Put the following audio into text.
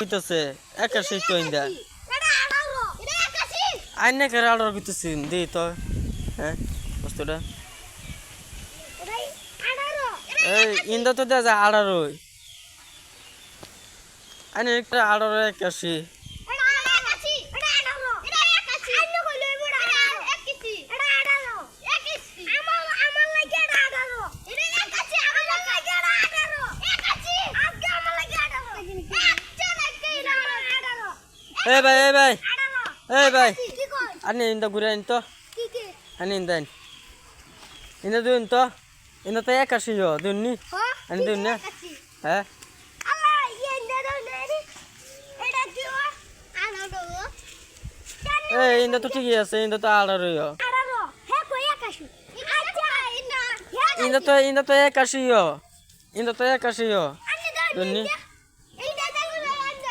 কইতাছে একাশি তো ইন্দা আইনে করে অর্ডার করতেছি দি তো হ্যাঁ বস্তুটা এই ইন্দা তো দেয়া যায় 18 আইনে একটা 18 81 এই ভাই আনি ইন্দা ঘুরে আনি তো আনি ইন্দা ইন্দা দুন তো ইন্দা তো 81 দুননি আনি দুন না হ্যাঁ এই ইন্দা তো ঠিকই আছে ইন্দা তো 18 ইন্দা তো 81 ইন্দা তো 81 দুননি